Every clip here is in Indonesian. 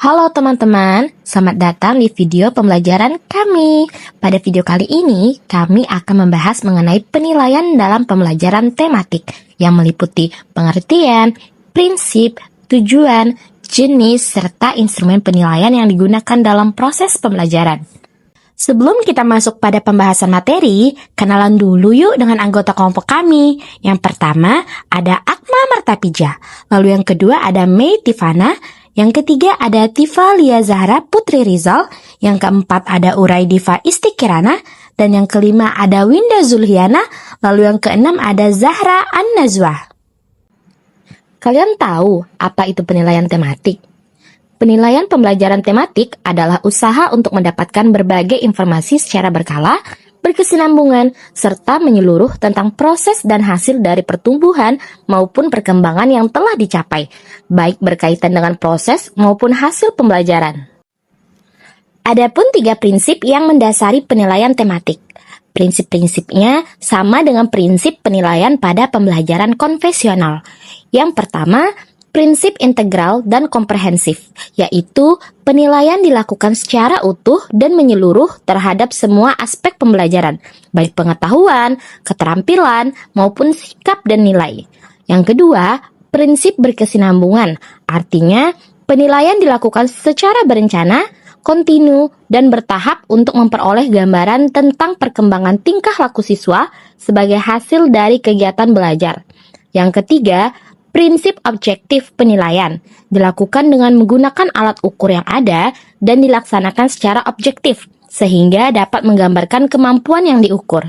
Halo teman-teman, selamat datang di video pembelajaran kami. Pada video kali ini, kami akan membahas mengenai penilaian dalam pembelajaran tematik yang meliputi pengertian, prinsip, tujuan, jenis, serta instrumen penilaian yang digunakan dalam proses pembelajaran. Sebelum kita masuk pada pembahasan materi, kenalan dulu yuk dengan anggota kelompok kami. Yang pertama ada Akma Martapija, lalu yang kedua ada Mei Tifana, yang ketiga ada Tifa Lia Zahra Putri Rizal, yang keempat ada Urai Diva Istikirana, dan yang kelima ada Winda Zulhiana, lalu yang keenam ada Zahra An-Nazwa. Kalian tahu apa itu penilaian tematik? Penilaian pembelajaran tematik adalah usaha untuk mendapatkan berbagai informasi secara berkala, berkesinambungan, serta menyeluruh tentang proses dan hasil dari pertumbuhan maupun perkembangan yang telah dicapai, baik berkaitan dengan proses maupun hasil pembelajaran. Adapun 3 prinsip yang mendasari penilaian tematik. Prinsip-prinsipnya sama dengan prinsip penilaian pada pembelajaran konvensional. Yang pertama, prinsip integral dan komprehensif, yaitu penilaian dilakukan secara utuh dan menyeluruh terhadap semua aspek pembelajaran, baik pengetahuan, keterampilan, maupun sikap dan nilai. Yang kedua, prinsip berkesinambungan, artinya penilaian dilakukan secara berencana, kontinu, dan bertahap untuk memperoleh gambaran tentang perkembangan tingkah laku siswa sebagai hasil dari kegiatan belajar. Yang ketiga, prinsip objektif penilaian dilakukan dengan menggunakan alat ukur yang ada dan dilaksanakan secara objektif, sehingga dapat menggambarkan kemampuan yang diukur.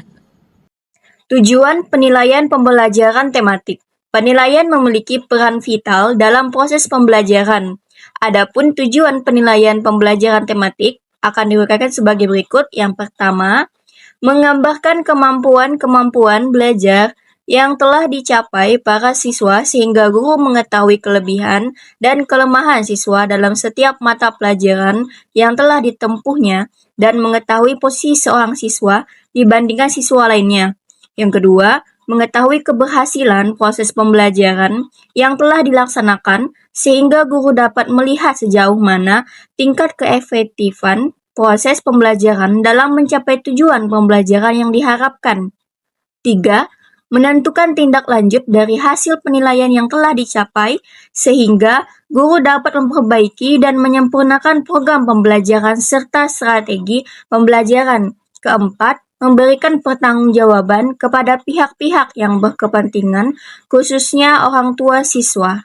Tujuan penilaian pembelajaran tematik. Penilaian memiliki peran vital dalam proses pembelajaran. Adapun tujuan penilaian pembelajaran tematik akan diuraikan sebagai berikut. Yang pertama, menggambarkan kemampuan-kemampuan belajar yang telah dicapai para siswa sehingga guru mengetahui kelebihan dan kelemahan siswa dalam setiap mata pelajaran yang telah ditempuhnya dan mengetahui posisi seorang siswa dibandingkan siswa lainnya. Yang kedua, mengetahui keberhasilan proses pembelajaran yang telah dilaksanakan sehingga guru dapat melihat sejauh mana tingkat keefektifan proses pembelajaran dalam mencapai tujuan pembelajaran yang diharapkan. 3. Menentukan tindak lanjut dari hasil penilaian yang telah dicapai sehingga guru dapat memperbaiki dan menyempurnakan program pembelajaran serta strategi pembelajaran. Keempat, memberikan pertanggungjawaban kepada pihak-pihak yang berkepentingan, khususnya orang tua siswa.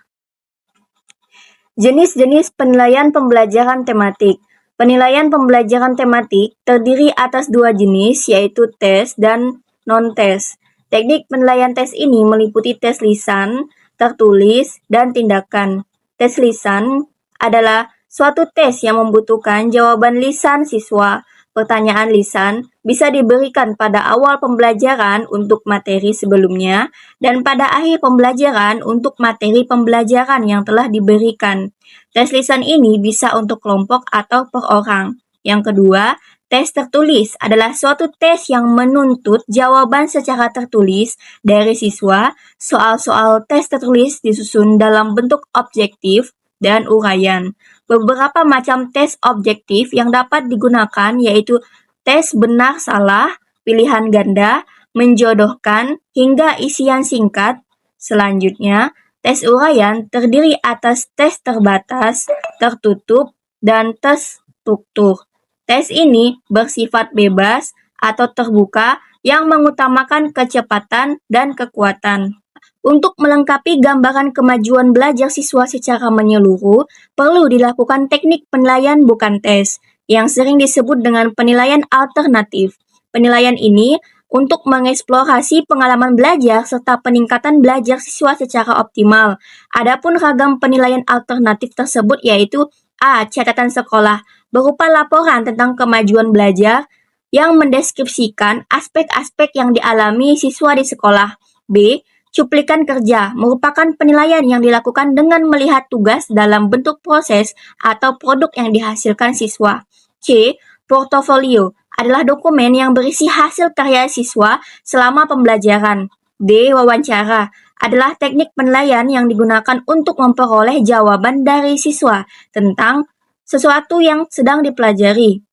Jenis-jenis penilaian pembelajaran tematik. Penilaian pembelajaran tematik terdiri atas 2 jenis, yaitu tes dan non-tes. Teknik penilaian tes ini meliputi tes lisan, tertulis, dan tindakan. Tes lisan adalah suatu tes yang membutuhkan jawaban lisan siswa. Pertanyaan lisan bisa diberikan pada awal pembelajaran untuk materi sebelumnya dan pada akhir pembelajaran untuk materi pembelajaran yang telah diberikan. Tes lisan ini bisa untuk kelompok atau per orang. Yang kedua, tes tertulis adalah suatu tes yang menuntut jawaban secara tertulis dari siswa. Soal-soal tes tertulis disusun dalam bentuk objektif dan uraian. Beberapa macam tes objektif yang dapat digunakan yaitu tes benar salah, pilihan ganda, menjodohkan, hingga isian singkat. Selanjutnya, tes uraian terdiri atas tes terbatas, tertutup, dan tes struktur. Tes ini bersifat bebas atau terbuka yang mengutamakan kecepatan dan kekuatan. Untuk melengkapi gambaran kemajuan belajar siswa secara menyeluruh, perlu dilakukan teknik penilaian bukan tes, yang sering disebut dengan penilaian alternatif. Penilaian ini untuk mengeksplorasi pengalaman belajar serta peningkatan belajar siswa secara optimal. Adapun ragam penilaian alternatif tersebut yaitu A. Catatan sekolah, berupa laporan tentang kemajuan belajar yang mendeskripsikan aspek-aspek yang dialami siswa di sekolah. B. Cuplikan kerja, merupakan penilaian yang dilakukan dengan melihat tugas dalam bentuk proses atau produk yang dihasilkan siswa. C. Portofolio, adalah dokumen yang berisi hasil karya siswa selama pembelajaran. D. Wawancara, adalah teknik penilaian yang digunakan untuk memperoleh jawaban dari siswa tentang sesuatu yang sedang dipelajari.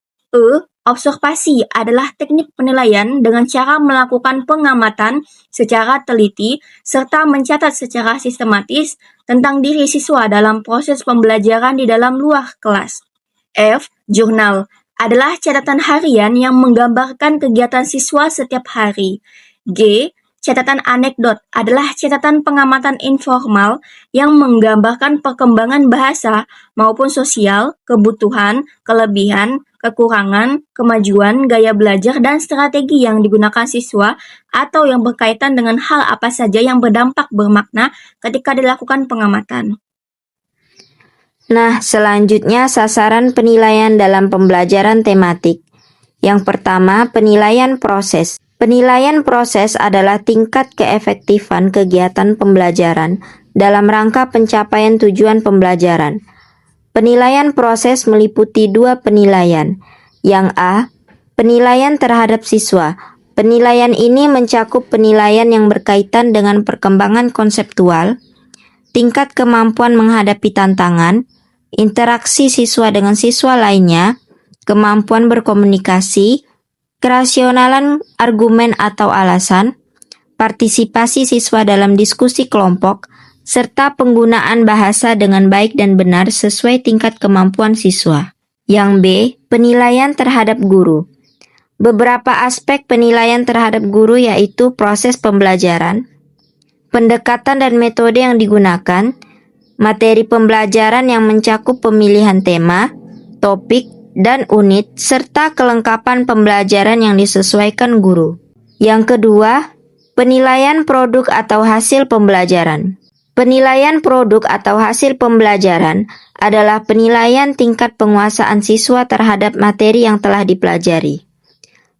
Observasi adalah teknik penilaian dengan cara melakukan pengamatan secara teliti serta mencatat secara sistematis tentang diri siswa dalam proses pembelajaran di dalam luar kelas. Jurnal adalah catatan harian yang menggambarkan kegiatan siswa setiap hari. Catatan anekdot adalah catatan pengamatan informal yang menggambarkan perkembangan bahasa maupun sosial, kebutuhan, kelebihan, kekurangan, kemajuan, gaya belajar, dan strategi yang digunakan siswa atau yang berkaitan dengan hal apa saja yang berdampak bermakna ketika dilakukan pengamatan. Nah, selanjutnya sasaran penilaian dalam pembelajaran tematik. Yang pertama, penilaian proses. Penilaian proses adalah tingkat keefektifan kegiatan pembelajaran dalam rangka pencapaian tujuan pembelajaran. Penilaian proses meliputi dua penilaian. Yang A, penilaian terhadap siswa. Penilaian ini mencakup penilaian yang berkaitan dengan perkembangan konseptual, tingkat kemampuan menghadapi tantangan, interaksi siswa dengan siswa lainnya, kemampuan berkomunikasi, kerasionalan argumen atau alasan, partisipasi siswa dalam diskusi kelompok, serta penggunaan bahasa dengan baik dan benar sesuai tingkat kemampuan siswa. Yang B, penilaian terhadap guru. Beberapa aspek penilaian terhadap guru yaitu proses pembelajaran, pendekatan dan metode yang digunakan, materi pembelajaran yang mencakup pemilihan tema, topik, dan unit, serta kelengkapan pembelajaran yang disesuaikan guru. Yang kedua, penilaian produk atau hasil pembelajaran. Penilaian produk atau hasil pembelajaran adalah penilaian tingkat penguasaan siswa terhadap materi yang telah dipelajari,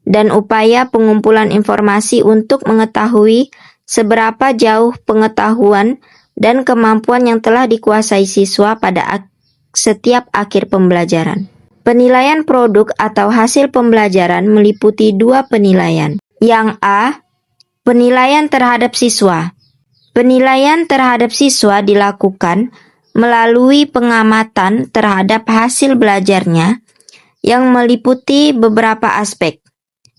dan upaya pengumpulan informasi untuk mengetahui seberapa jauh pengetahuan dan kemampuan yang telah dikuasai siswa pada setiap akhir pembelajaran. Penilaian produk atau hasil pembelajaran meliputi dua penilaian. Yang A, penilaian terhadap siswa. Penilaian terhadap siswa dilakukan melalui pengamatan terhadap hasil belajarnya yang meliputi beberapa aspek,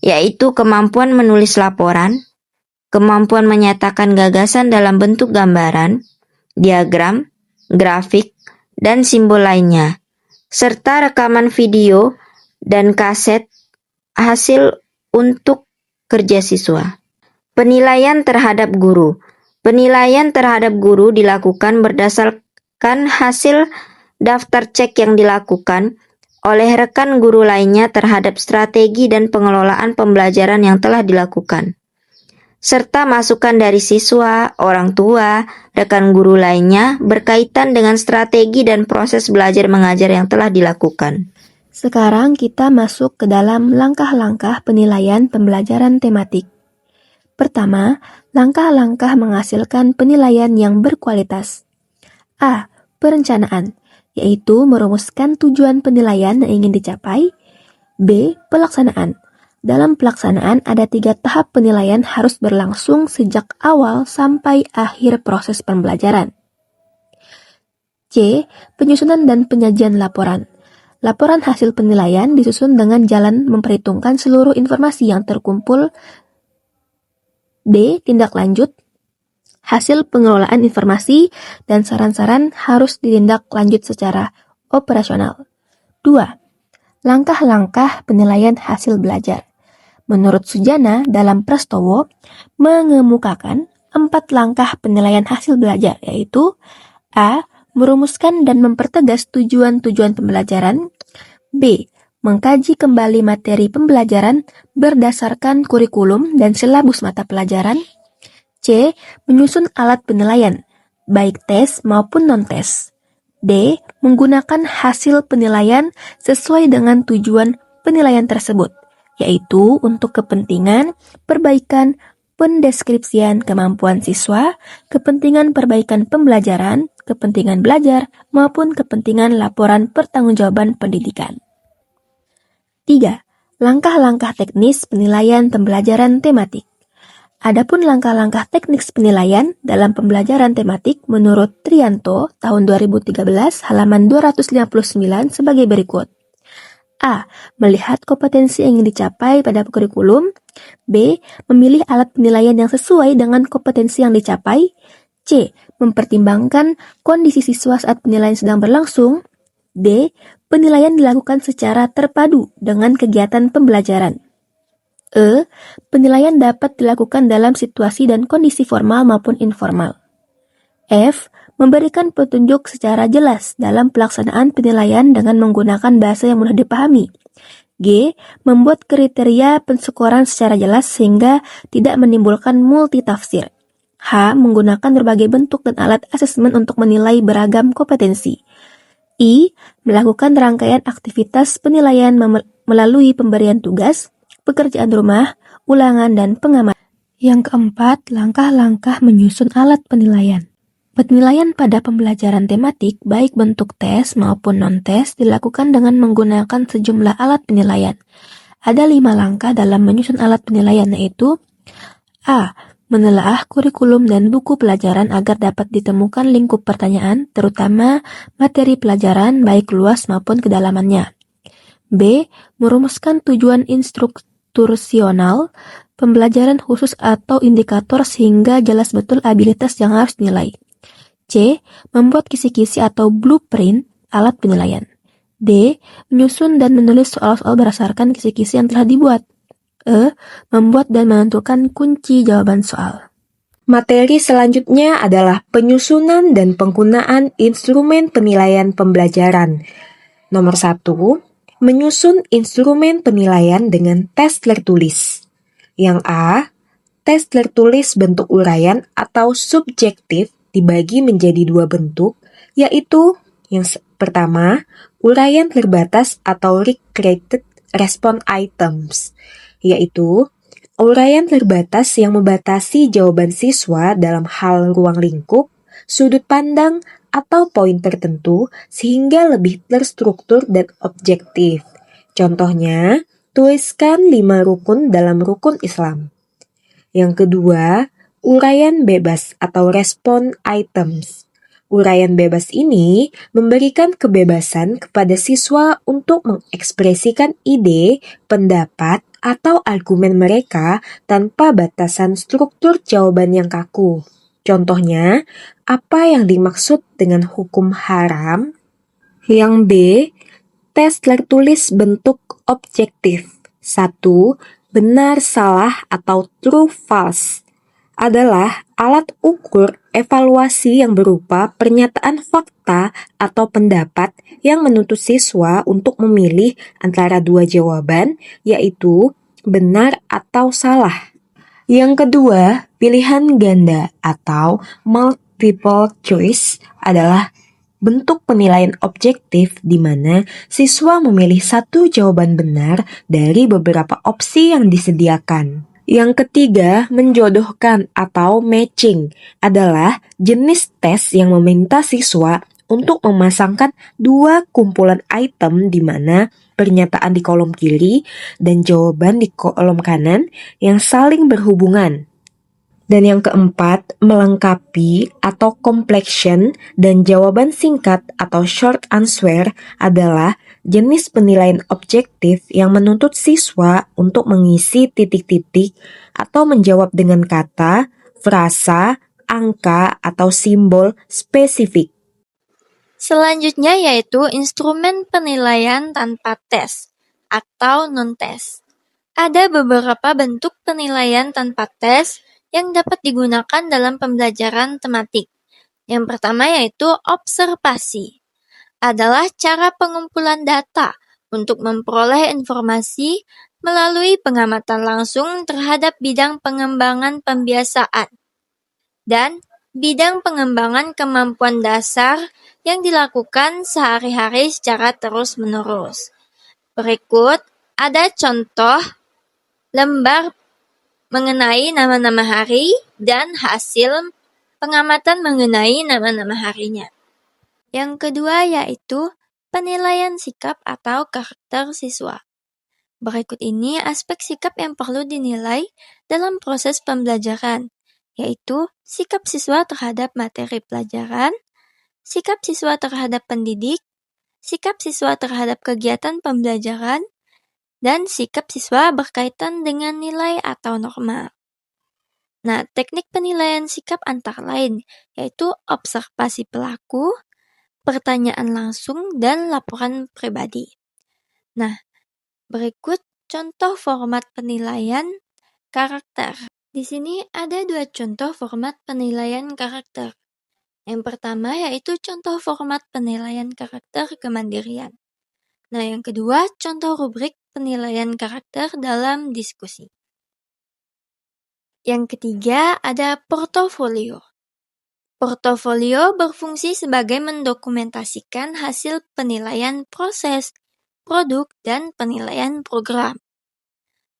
yaitu kemampuan menulis laporan, kemampuan menyatakan gagasan dalam bentuk gambaran, diagram, grafik, dan simbol lainnya, serta rekaman video dan kaset hasil untuk kerja siswa. Penilaian terhadap guru. Penilaian terhadap guru dilakukan berdasarkan hasil daftar cek yang dilakukan oleh rekan guru lainnya terhadap strategi dan pengelolaan pembelajaran yang telah dilakukan, serta masukan dari siswa, orang tua, rekan guru lainnya berkaitan dengan strategi dan proses belajar mengajar yang telah dilakukan. Sekarang kita masuk ke dalam langkah-langkah penilaian pembelajaran tematik. Pertama, langkah-langkah menghasilkan penilaian yang berkualitas. A. Perencanaan, yaitu merumuskan tujuan penilaian yang ingin dicapai. B. Pelaksanaan. Dalam pelaksanaan ada 3 tahap penilaian harus berlangsung sejak awal sampai akhir proses pembelajaran. C. Penyusunan dan penyajian laporan. Laporan hasil penilaian disusun dengan jalan memperhitungkan seluruh informasi yang terkumpul. D. Tindak lanjut. Hasil pengelolaan informasi dan saran-saran harus ditindaklanjut secara operasional. 2. Langkah-langkah penilaian hasil belajar. Menurut Sujana dalam Prastowo mengemukakan 4 langkah penilaian hasil belajar, yaitu A. Merumuskan dan mempertegas tujuan-tujuan pembelajaran. B. Mengkaji kembali materi pembelajaran berdasarkan kurikulum dan silabus mata pelajaran. C. Menyusun alat penilaian, baik tes maupun non-tes. D. Menggunakan hasil penilaian sesuai dengan tujuan penilaian tersebut, yaitu untuk kepentingan perbaikan pendeskripsian kemampuan siswa, kepentingan perbaikan pembelajaran, kepentingan belajar, maupun kepentingan laporan pertanggungjawaban pendidikan. 3. Langkah-langkah teknis penilaian pembelajaran tematik. Adapun langkah-langkah teknik penilaian dalam pembelajaran tematik menurut Trianto tahun 2013 halaman 259 sebagai berikut. A. Melihat kompetensi yang ingin dicapai pada kurikulum. B. Memilih alat penilaian yang sesuai dengan kompetensi yang dicapai. C. Mempertimbangkan kondisi siswa saat penilaian sedang berlangsung. D. Penilaian dilakukan secara terpadu dengan kegiatan pembelajaran. E. Penilaian dapat dilakukan dalam situasi dan kondisi formal maupun informal. F. Memberikan petunjuk secara jelas dalam pelaksanaan penilaian dengan menggunakan bahasa yang mudah dipahami. G. Membuat kriteria penskoran secara jelas sehingga tidak menimbulkan multitafsir. H. Menggunakan berbagai bentuk dan alat asesmen untuk menilai beragam kompetensi. I. Melakukan rangkaian aktivitas penilaian melalui pemberian tugas, pekerjaan rumah, ulangan, dan pengamatan. Yang keempat, langkah-langkah menyusun alat penilaian. Penilaian pada pembelajaran tematik, baik bentuk tes maupun non-tes, dilakukan dengan menggunakan sejumlah alat penilaian. Ada 5 langkah dalam menyusun alat penilaian, yaitu A. Menelaah kurikulum dan buku pelajaran agar dapat ditemukan lingkup pertanyaan, terutama materi pelajaran baik luas maupun kedalamannya. B. Merumuskan tujuan instruktursional, pembelajaran khusus atau indikator sehingga jelas betul abilitas yang harus dinilai. C. Membuat kisi-kisi atau blueprint alat penilaian. D. Menyusun dan menulis soal-soal berdasarkan kisi-kisi yang telah dibuat. E. Membuat dan menentukan kunci jawaban soal. Materi selanjutnya adalah penyusunan dan penggunaan instrumen penilaian pembelajaran. Nomor 1, menyusun instrumen penilaian dengan tes tertulis. Yang A, tes tertulis bentuk uraian atau subjektif dibagi menjadi 2 bentuk, yaitu yang pertama, uraian terbatas atau recreated response items, yaitu uraian terbatas yang membatasi jawaban siswa dalam hal ruang lingkup, sudut pandang, atau poin tertentu sehingga lebih terstruktur dan objektif. Contohnya, tuliskan 5 rukun dalam rukun Islam. Yang kedua, uraian bebas atau response items. Uraian bebas ini memberikan kebebasan kepada siswa untuk mengekspresikan ide, pendapat, atau argumen mereka tanpa batasan struktur jawaban yang kaku. Contohnya, apa yang dimaksud dengan hukum haram? Yang B, tes tertulis bentuk objektif. 1. Benar, salah, atau true, false adalah alat ukur evaluasi yang berupa pernyataan fakta atau pendapat yang menuntut siswa untuk memilih antara 2 jawaban, yaitu benar atau salah. Yang kedua, pilihan ganda atau multiple choice adalah bentuk penilaian objektif di mana siswa memilih satu jawaban benar dari beberapa opsi yang disediakan. Yang ketiga, menjodohkan atau matching adalah jenis tes yang meminta siswa untuk memasangkan 2 kumpulan item di mana pernyataan di kolom kiri dan jawaban di kolom kanan yang saling berhubungan. Dan yang keempat, melengkapi atau completion dan jawaban singkat atau short answer adalah jenis penilaian objektif yang menuntut siswa untuk mengisi titik-titik atau menjawab dengan kata, frasa, angka, atau simbol spesifik. Selanjutnya yaitu instrumen penilaian tanpa tes atau non-tes. Ada beberapa bentuk penilaian tanpa tes yang dapat digunakan dalam pembelajaran tematik. Yang pertama yaitu observasi. Adalah cara pengumpulan data untuk memperoleh informasi melalui pengamatan langsung terhadap bidang pengembangan pembiasaan dan bidang pengembangan kemampuan dasar yang dilakukan sehari-hari secara terus-menerus. Berikut ada contoh lembar mengenai nama-nama hari dan hasil pengamatan mengenai nama-nama harinya. Yang kedua yaitu penilaian sikap atau karakter siswa. Berikut ini aspek sikap yang perlu dinilai dalam proses pembelajaran, yaitu sikap siswa terhadap materi pelajaran, sikap siswa terhadap pendidik, sikap siswa terhadap kegiatan pembelajaran, dan sikap siswa berkaitan dengan nilai atau norma. Nah, teknik penilaian sikap antara lain yaitu observasi pelaku, pertanyaan langsung, dan laporan pribadi. Nah, berikut contoh format penilaian karakter. Di sini ada 2 contoh format penilaian karakter. Yang pertama yaitu contoh format penilaian karakter kemandirian. Nah, yang kedua contoh rubrik penilaian karakter dalam diskusi. Yang ketiga ada portofolio. Portofolio berfungsi sebagai mendokumentasikan hasil penilaian proses, produk, dan penilaian program.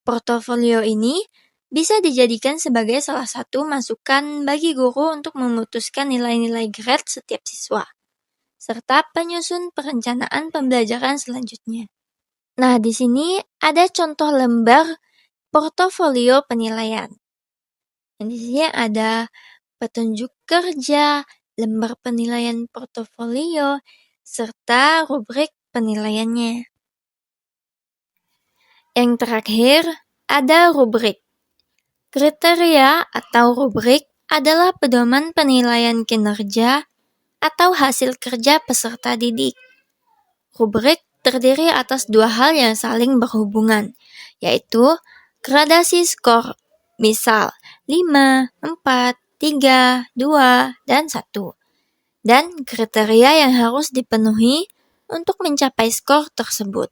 Portofolio ini bisa dijadikan sebagai salah satu masukan bagi guru untuk memutuskan nilai-nilai grade setiap siswa, serta penyusun perencanaan pembelajaran selanjutnya. Nah, di sini ada contoh lembar portofolio penilaian. Di sini ada petunjuk kerja, lembar penilaian portofolio, serta rubrik penilaiannya. Yang terakhir, ada rubrik. Kriteria atau rubrik adalah pedoman penilaian kinerja atau hasil kerja peserta didik. Rubrik terdiri atas 2 hal yang saling berhubungan, yaitu gradasi skor, misal 5, 4, 3, 2, dan 1, dan kriteria yang harus dipenuhi untuk mencapai skor tersebut.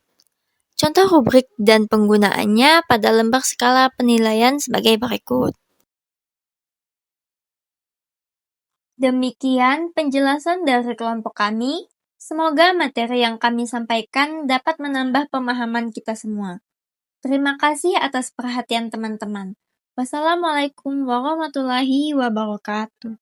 Contoh rubrik dan penggunaannya pada lembar skala penilaian sebagai berikut. Demikian penjelasan dari kelompok kami. Semoga materi yang kami sampaikan dapat menambah pemahaman kita semua. Terima kasih atas perhatian teman-teman. Wassalamualaikum warahmatullahi wabarakatuh.